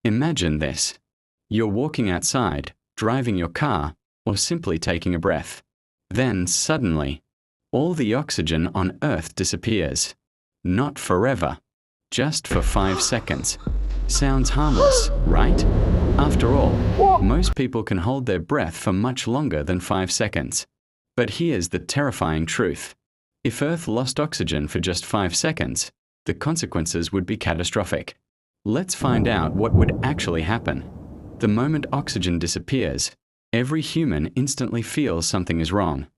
Imagine this. You're walking outside, driving your car, or simply taking a breath. Then, suddenly, all the oxygen on Earth disappears. Not forever, just for 5 seconds. Sounds harmless, right? After all, most people can hold their breath for much longer than 5 seconds. But here's the terrifying truth. If Earth lost oxygen for just 5 seconds, the consequences would be catastrophic. Let's find out what would actually happen. The moment oxygen disappears, every human instantly feels something is wrong.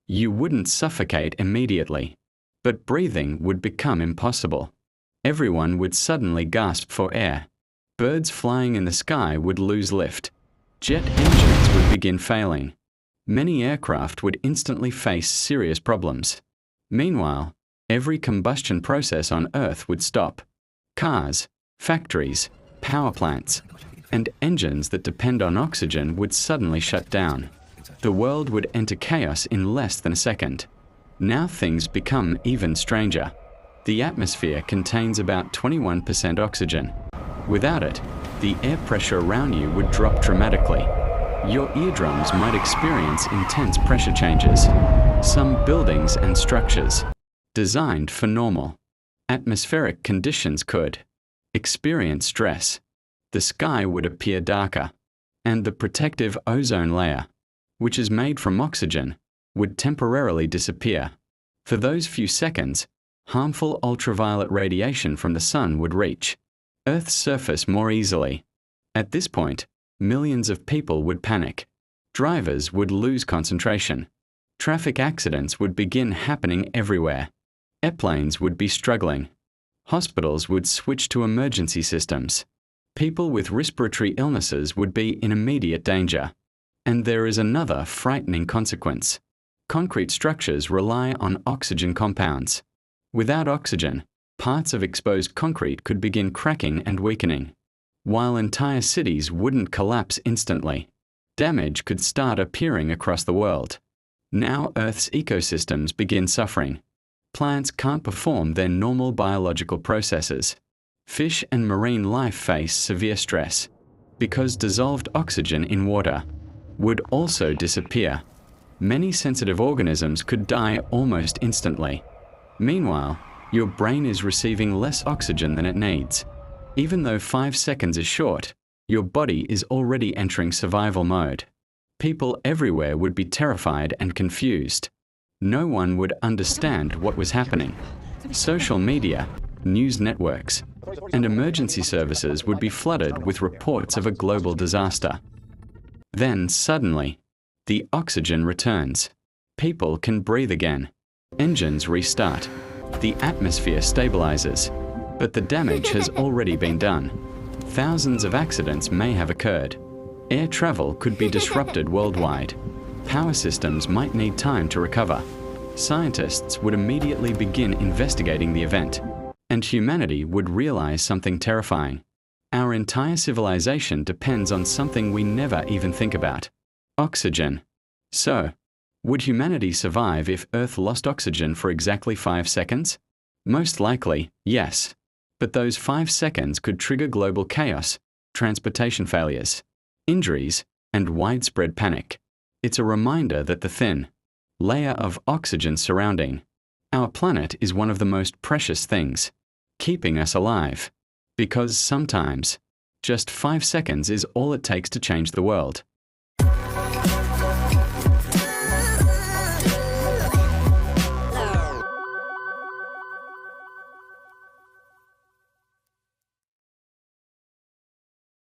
You wouldn't suffocate immediately, but breathing would become impossible. Everyone would suddenly gasp for air. Birds flying in the sky would lose lift. Jet engines would begin failing. Many aircraft would instantly face serious problems. Meanwhile, every combustion process on Earth would stop. Cars, factories, power plants, and engines that depend on oxygen would suddenly shut down. The world would enter chaos in less than a second. Now things become even stranger. The atmosphere contains about 21% oxygen. Without it, the air pressure around you would drop dramatically. Your eardrums might experience intense pressure changes. Some buildings and structures, designed for normal atmospheric conditions, could experience stress. The sky would appear darker, and the protective ozone layer, which is made from oxygen, would temporarily disappear. For those few seconds, harmful ultraviolet radiation from the sun would reach Earth's surface more easily. At this point, millions of people would panic. Drivers would lose concentration. Traffic accidents would begin happening everywhere. Airplanes would be struggling. Hospitals would switch to emergency systems. People with respiratory illnesses would be in immediate danger. And there is another frightening consequence. Concrete structures rely on oxygen compounds. Without oxygen, parts of exposed concrete could begin cracking and weakening. While entire cities wouldn't collapse instantly, damage could start appearing across the world. Now Earth's ecosystems begin suffering. Plants can't perform their normal biological processes. Fish and marine life face severe stress because dissolved oxygen in water would also disappear. Many sensitive organisms could die almost instantly. Meanwhile, your brain is receiving less oxygen than it needs. Even though 5 seconds is short, your body is already entering survival mode. People everywhere would be terrified and confused. No one would understand what was happening. Social media, news networks, and emergency services would be flooded with reports of a global disaster. Then, suddenly, the oxygen returns. People can breathe again. Engines restart. The atmosphere stabilizes. But the damage has already been done. Thousands of accidents may have occurred. Air travel could be disrupted worldwide. Power systems might need time to recover. Scientists would immediately begin investigating the event. And humanity would realize something terrifying. Our entire civilization depends on something we never even think about: oxygen. So, would humanity survive if Earth lost oxygen for exactly 5 seconds? Most likely, yes. But those 5 seconds could trigger global chaos, transportation failures, injuries, and widespread panic. It's a reminder that the thin layer of oxygen surrounding our planet is one of the most precious things, keeping us alive. Because sometimes, just 5 seconds is all it takes to change the world.